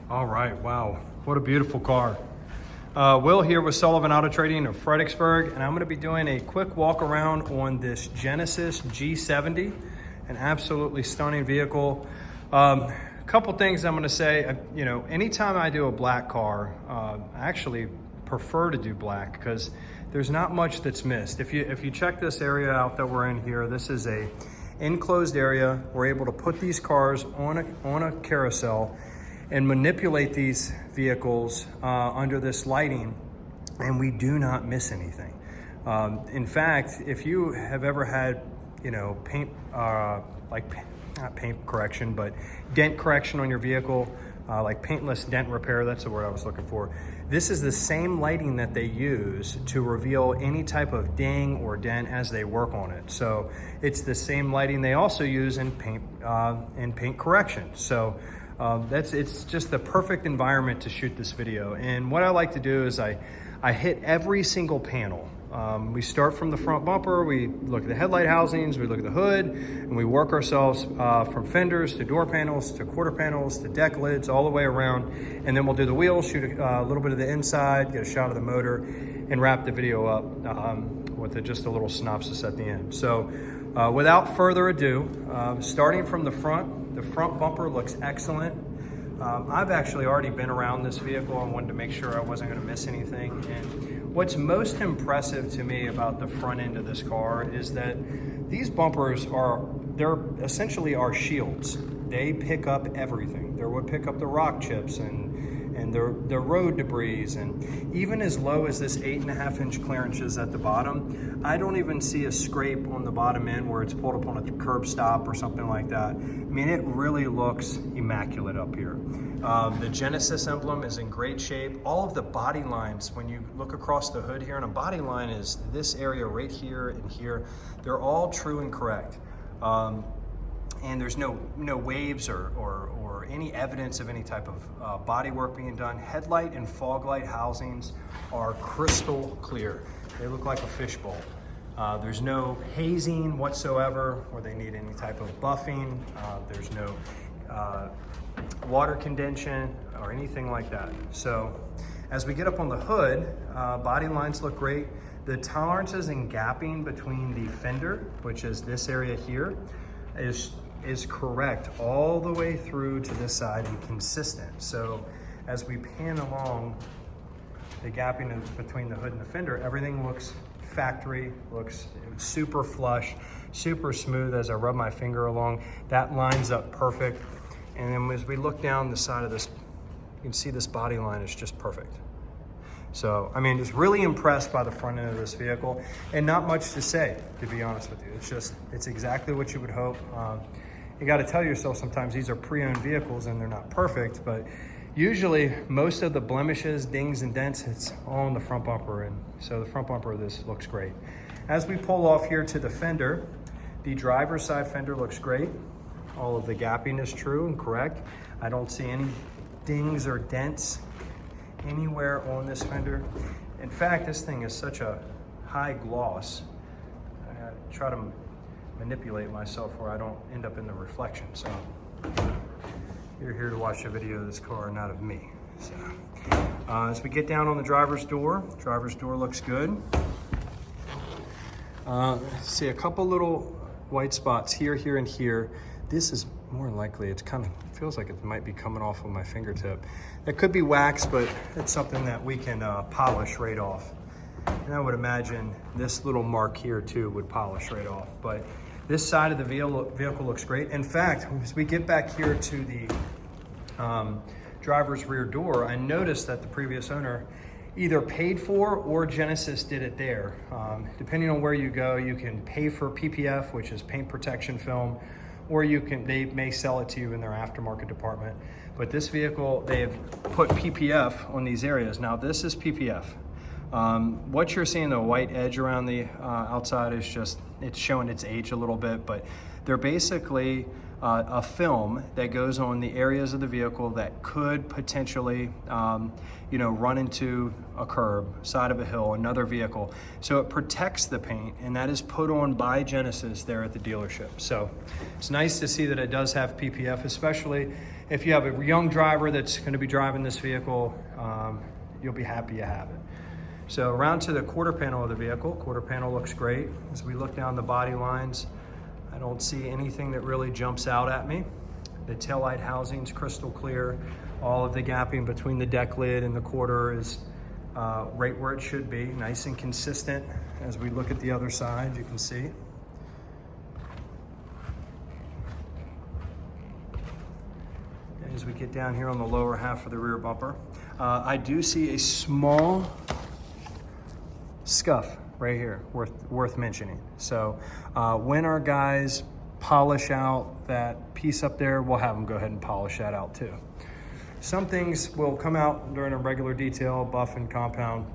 All right, wow, what a beautiful car. Will here with Sullivan Auto Trading of Fredericksburg, and I'm going to be doing a quick walk around on this Genesis G70, an absolutely stunning vehicle. Couple things I'm going to say. Anytime I do a black car, I actually prefer to do black because there's not much that's missed. If you check this area out that we're in here, this is a enclosed area. We're able to put these cars on a carousel and manipulate these vehicles under this lighting, and we do not miss anything. In fact, if you have ever had, paint, not paint correction, but dent correction on your vehicle, like paintless dent repair, that's the word I was looking for. This is the same lighting that they use to reveal any type of ding or dent as they work on it. So it's the same lighting they also use in paint correction. So it's just the perfect environment to shoot this video. And what I like to do is I hit every single panel. We start from the front bumper, we look at the headlight housings, we look at the hood, and we work ourselves from fenders to door panels to quarter panels to deck lids all the way around. And then we'll do the wheels, shoot a little bit of the inside, get a shot of the motor, and wrap the video up with just a little synopsis at the end. So without further ado, starting from the front bumper looks excellent. I've actually already been around this vehicle and wanted to make sure I wasn't going to miss anything. And what's most impressive to me about the front end of this car is that these bumpers they're essentially our shields. They pick up everything. They would pick up the rock chips and the road debris, and even as low as this 8.5-inch clearance is at the bottom, I don't even see a scrape on the bottom end where it's pulled up on a curb stop or something like that. I mean, it really looks immaculate up here. The Genesis emblem is in great shape. All of the body lines, when you look across the hood here, and a body line is this area right here and here, they're all true and correct. And there's no waves or any evidence of any type of body work being done. Headlight and fog light housings are crystal clear. They look like a fishbowl. There's no hazing whatsoever where they need any type of buffing. There's no water condension or anything like that. So as we get up on the hood, body lines look great. The tolerances and gapping between the fender, which is this area here, is correct all the way through to this side and consistent. So as we pan along the gapping between the hood and the fender, everything looks factory, looks super flush, super smooth. As I rub my finger along, that lines up perfect. And then as we look down the side of this, you can see this body line is just perfect. So, I mean, just really impressed by the front end of this vehicle, and not much to say, to be honest with you. It's exactly what you would hope. You got to tell yourself sometimes these are pre-owned vehicles and they're not perfect, but usually most of the blemishes, dings, and dents, it's all on the front bumper, and so the front bumper of this looks great. As we pull off here to the fender, the driver's side fender looks great. All of the gapping is true and correct. I don't see any dings or dents anywhere on this fender. In fact, this thing is such a high gloss. I try to manipulate myself where I don't end up in the reflection. So you're here to watch a video of this car, not of me. So as we get down on the driver's door looks good. See a couple little white spots here, and here. This is more than likely, it feels like it might be coming off of my fingertip. That could be wax, but it's something that we can polish right off. And I would imagine this little mark here too would polish right off. But this side of the vehicle looks great. In fact, as we get back here to the driver's rear door, I noticed that the previous owner either paid for or Genesis did it there. Depending on where you go, you can pay for PPF, which is paint protection film, or they may sell it to you in their aftermarket department. But this vehicle, they've put PPF on these areas. Now this is PPF. What you're seeing, the white edge around the outside, is just, it's showing its age a little bit, but they're basically a film that goes on the areas of the vehicle that could potentially, run into a curb, side of a hill, another vehicle. So it protects the paint, and that is put on by Genesis there at the dealership. So it's nice to see that it does have PPF, especially if you have a young driver that's going to be driving this vehicle, you'll be happy you have it. So around to the quarter panel of the vehicle. Quarter panel looks great. As we look down the body lines, I don't see anything that really jumps out at me. The taillight housing's crystal clear. All of the gapping between the deck lid and the quarter is right where it should be, nice and consistent. As we look at the other side, you can see. As we get down here on the lower half of the rear bumper, I do see a small scuff right here worth mentioning. So when our guys polish out that piece up there, we'll have them go ahead and polish that out too. Some things will come out during a regular detail, buff and compound,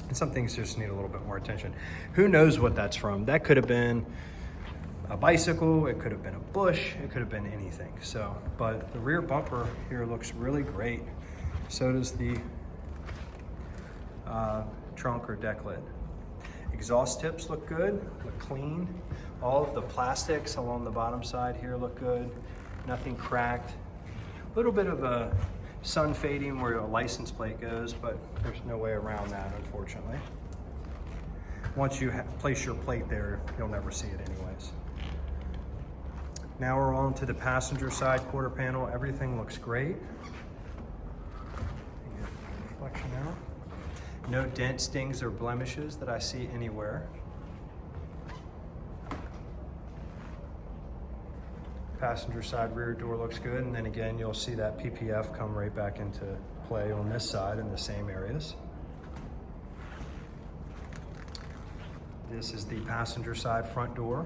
and some things just need a little bit more attention. Who knows what that's from? That could have been a bicycle, it could have been a bush, it could have been anything. So, but the rear bumper here looks really great. So does the trunk or deck lid. Exhaust tips look good, look clean. All of the plastics along the bottom side here look good. Nothing cracked. A little bit of a sun fading where a license plate goes, but there's no way around that, unfortunately. Once you place your plate there, you'll never see it anyways. Now we're on to the passenger side quarter panel. Everything looks great. Reflection out. No dents, stings, or blemishes that I see anywhere. Passenger side rear door looks good, and then again you'll see that PPF come right back into play on this side in the same areas. This is the passenger side front door.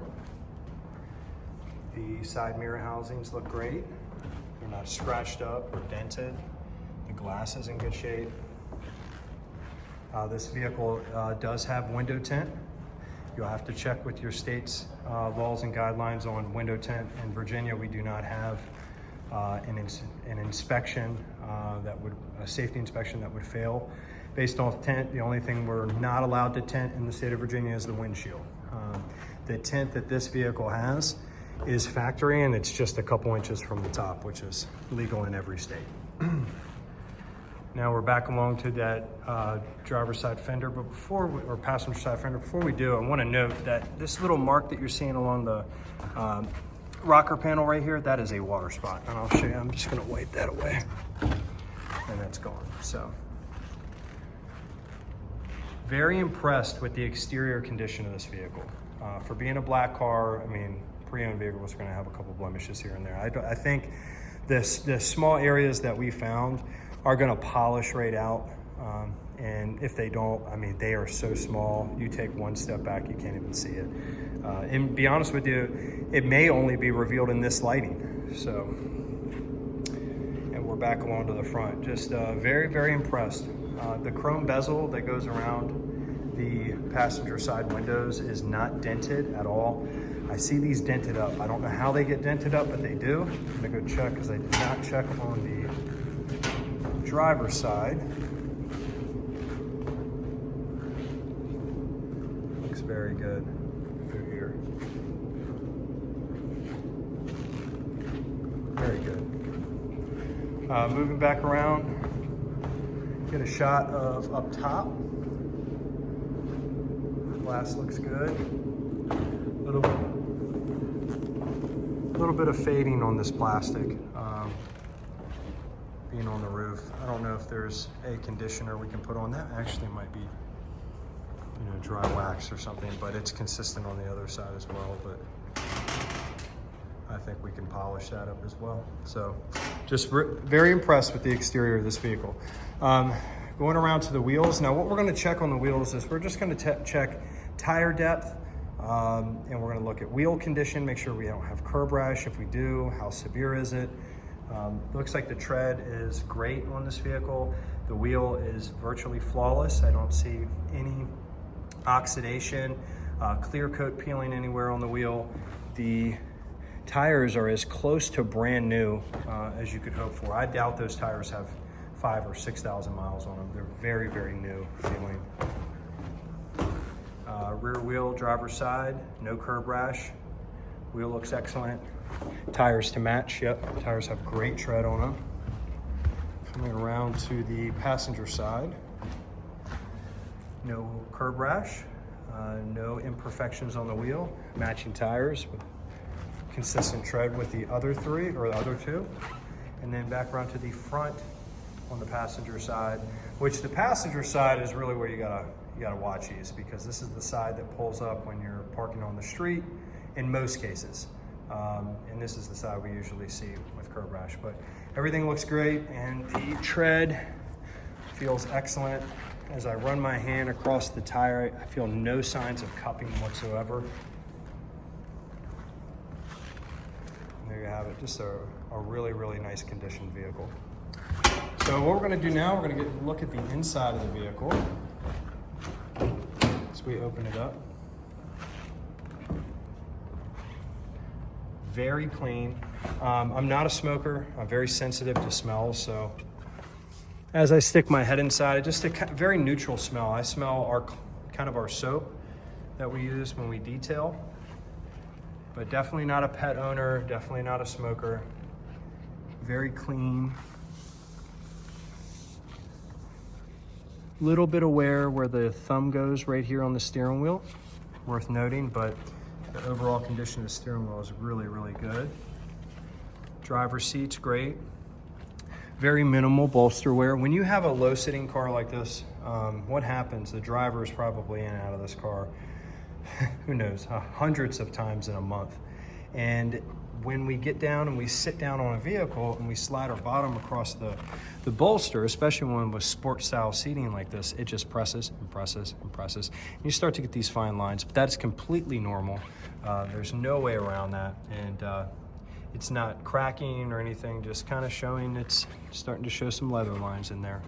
The side mirror housings look great. They're not scratched up or dented. The glass is in good shape. This vehicle does have window tint. You'll have to check with your state's laws and guidelines on window tint. In Virginia, we do not have an inspection a safety inspection that would fail based off tint. The only thing we're not allowed to tint in the state of Virginia is the windshield. The tint that this vehicle has is factory, and it's just a couple inches from the top, which is legal in every state. Now we're back along to that driver's side fender, but or passenger side fender. Before we do, I want to note that this little mark that you're seeing along the rocker panel right here, that is a water spot. And I'll show you, I'm just gonna wipe that away. And that's gone. So, very impressed with the exterior condition of this vehicle. For being a black car, I mean, pre-owned vehicles are gonna have a couple blemishes here and there. I think the small areas that we found are gonna polish right out. And if they don't, I mean, they are so small, you take one step back, you can't even see it. And be honest with you, it may only be revealed in this lighting. So, and we're back along to the front. Just very, very impressed. The chrome bezel that goes around the passenger side windows is not dented at all. I see these dented up. I don't know how they get dented up, but they do. I'm gonna go check because I did not check on the driver's side. Looks very good through here. Very good. Moving back around, get a shot of up top. Glass looks good. Little bit of fading on this plastic. Being on the roof, I don't know if there's a conditioner we can put on that. Actually, might be, you know, dry wax or something, but it's consistent on the other side as well. But I think we can polish that up as well. So, just very impressed with the exterior of this vehicle. Going around to the wheels. Now, what we're going to check on the wheels is we're just going to check tire depth, and we're going to look at wheel condition, make sure we don't have curb rash. If we do, how severe is it? Looks like the tread is great on this vehicle. The wheel is virtually flawless. I don't see any oxidation, clear coat peeling anywhere on the wheel. The tires are as close to brand new as you could hope for. I doubt those tires have 5,000 or 6,000 miles on them. They're very, very new feeling. Rear wheel, driver's side, no curb rash. Wheel looks excellent. Tires to match, yep. Tires have great tread on them. Coming around to the passenger side. No curb rash, no imperfections on the wheel. Matching tires with consistent tread with the other three, or the other two. And then back around to the front on the passenger side, which the passenger side is really where you gotta watch these, because this is the side that pulls up when you're parking on the street in most cases. And this is the side we usually see with curb rash, but everything looks great and the tread feels excellent. As I run my hand across the tire, I feel no signs of cupping whatsoever. And there you have it, just a really, really nice conditioned vehicle. So what we're gonna do now, we're gonna look at the inside of the vehicle. As we open it up. Very clean. I'm not a smoker. I'm very sensitive to smells, so as I stick my head inside, just a very neutral smell. I smell our soap that we use when we detail, but definitely not a pet owner, definitely not a smoker. Very clean. Little bit of wear where the thumb goes right here on the steering wheel, worth noting, but the overall condition of the steering wheel is really, really good. Driver's seat's great. Very minimal bolster wear. When you have a low sitting car like this, what happens? The driver is probably in and out of this car, who knows, hundreds of times in a month. And when we get down and we sit down on a vehicle and we slide our bottom across the bolster, especially when with sports style seating like this, it just presses and presses and presses. And you start to get these fine lines, but that's completely normal. There's no way around that. And it's not cracking or anything, just kind of showing, it's starting to show some leather lines in there.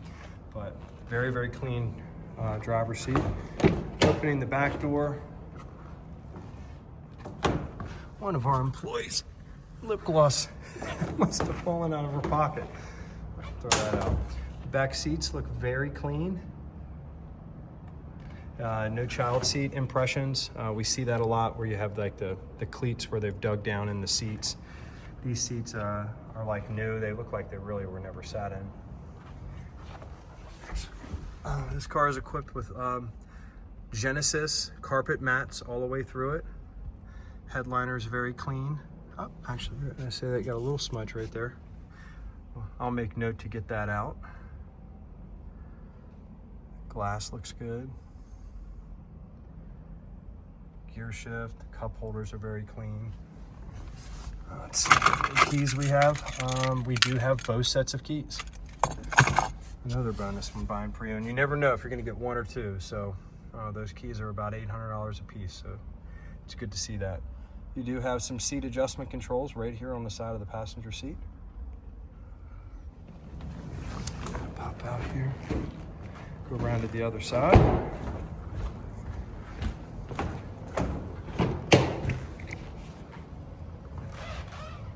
But very, very clean driver's seat. Opening the back door. One of our employees' lip gloss must have fallen out of her pocket. Throw that out. Back seats look very clean. No child seat impressions. We see that a lot where you have like the cleats where they've dug down in the seats. These seats are like new. They look like they really were never sat in. This car is equipped with Genesis carpet mats all the way through it. Headliner is very clean. Oh, actually, I say that got a little smudge right there. I'll make note to get that out. Glass looks good. Gear shift, cup holders are very clean. Let's see what keys we have. We do have both sets of keys. Another bonus from buying pre-owned. You never know if you're gonna get one or two, so those keys are about $800 a piece, so it's good to see that. You do have some seat adjustment controls right here on the side of the passenger seat. Pop out here, go around to the other side.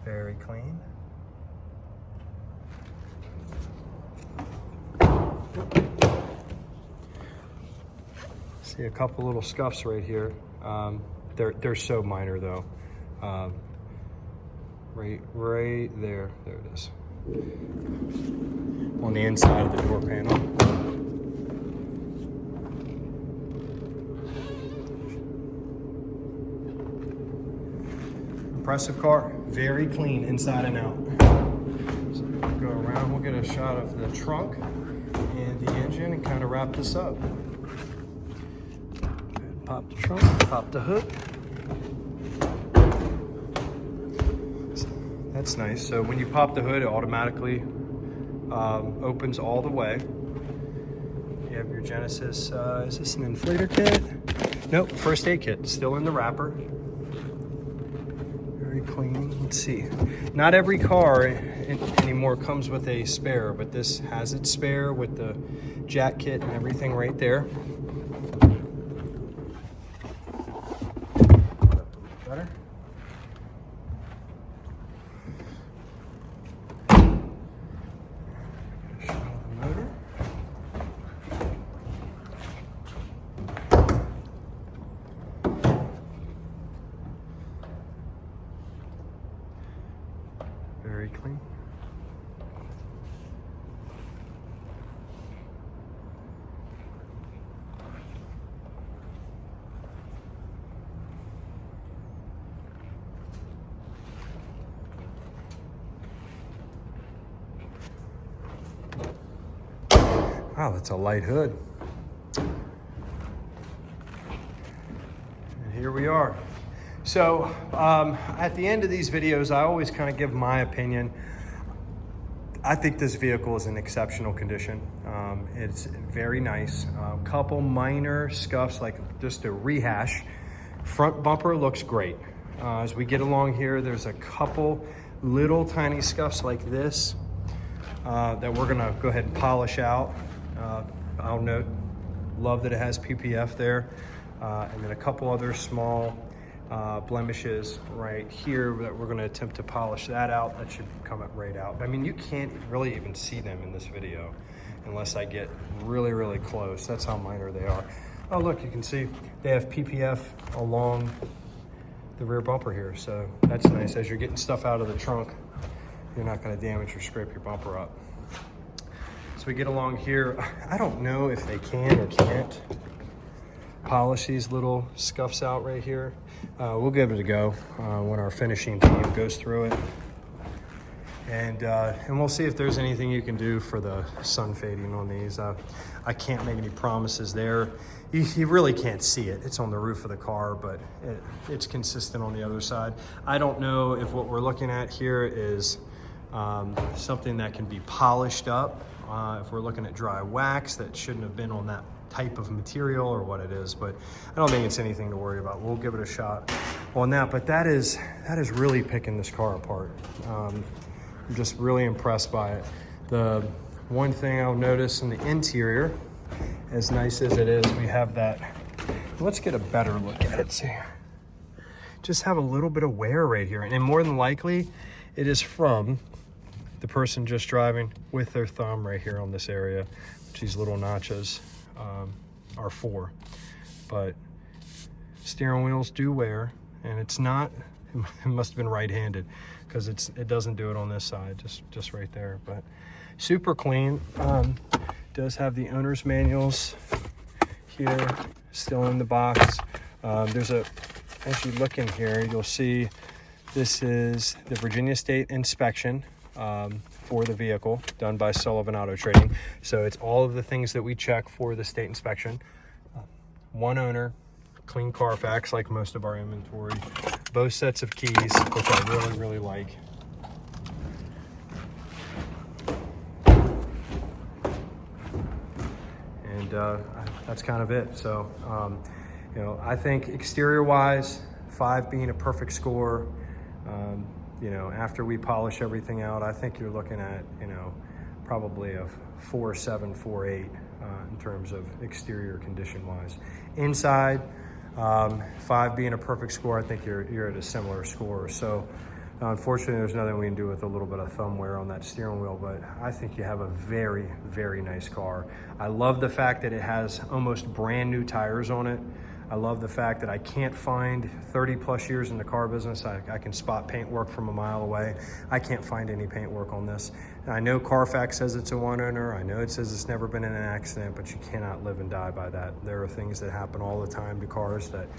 Very clean. See a couple little scuffs right here. They're so minor though. Right there it is. On the inside of the door panel. Impressive car, very clean inside and out. So we'll go around, we'll get a shot of the trunk and the engine and kind of wrap this up. Pop the trunk, pop the hood. So that's nice. So when you pop the hood, it automatically opens all the way. You have your Genesis, is this an inflator kit? Nope, first aid kit, still in the wrapper. Very clean. Let's see. Not every car anymore comes with a spare, but this has its spare with the jack kit and everything right there. Better. Shut off the motor. Wow, that's a light hood. And here we are. So at the end of these videos, I always kind of give my opinion. I think this vehicle is in exceptional condition. It's very nice. Couple minor scuffs, like just a rehash. Front bumper looks great. As we get along here, there's a couple little tiny scuffs like this that we're gonna go ahead and polish out. I'll note, love that it has PPF there. And then a couple other small blemishes right here that we're gonna attempt to polish that out. That should come right out. I mean, you can't really even see them in this video unless I get really, really close. That's how minor they are. Oh, look, you can see they have PPF along the rear bumper here. So that's nice. As you're getting stuff out of the trunk, you're not gonna damage or scrape your bumper up. So we get along here. I don't know if they can or can't polish these little scuffs out right here. We'll give it a go when our finishing team goes through it. And we'll see if there's anything you can do for the sun fading on these. I can't make any promises there. You really can't see it. It's on the roof of the car, but it's consistent on the other side. I don't know if what we're looking at here is something that can be polished up. If we're looking at dry wax, that shouldn't have been on that type of material or what it is, but I don't think it's anything to worry about. We'll give it a shot on that, but that is really picking this car apart. I'm just really impressed by it. The one thing I'll notice in the interior, as nice as it is, we have that. Let's get a better look at it. See, just have a little bit of wear right here, and more than likely it is from the person just driving with their thumb right here on this area, which these little notches are for. But steering wheels do wear, and it's not, it must have been right-handed, because it doesn't do it on this side, just right there. But super clean. Does have the owner's manuals here still in the box. As you look in here, you'll see this is the Virginia State inspection for the vehicle done by Sullivan Auto Trading. So it's all of the things that we check for the state inspection. One owner, clean Carfax like most of our inventory, both sets of keys, which I really, really like. And that's kind of it. So, you know, I think exterior wise, 5 being a perfect score. You know, after we polish everything out, I think you're looking at, you know, probably a 4.7, 4.8 in terms of exterior condition wise. Inside, 5 being a perfect score, I think you're at a similar score. So unfortunately, there's nothing we can do with a little bit of thumb wear on that steering wheel, but I think you have a very, very nice car. I love the fact that it has almost brand new tires on it. I love the fact that I can't find 30 plus years in the car business. I can spot paint work from a mile away. I can't find any paint work on this. And I know Carfax says it's a one owner. I know it says it's never been in an accident, but you cannot live and die by that. There are things that happen all the time to cars that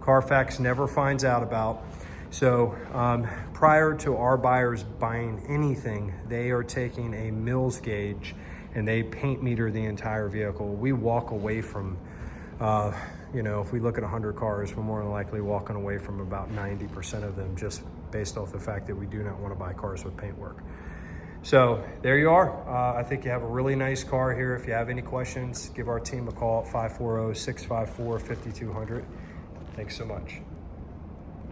Carfax never finds out about. So prior to our buyers buying anything, they are taking a Mills gauge and they paint meter the entire vehicle. We walk away from, you know, if we look at 100 cars, we're more than likely walking away from about 90% of them, just based off the fact that we do not want to buy cars with paint work. So there you are. I think you have a really nice car here. If you have any questions, give our team a call at 540-654-5200. Thanks so much.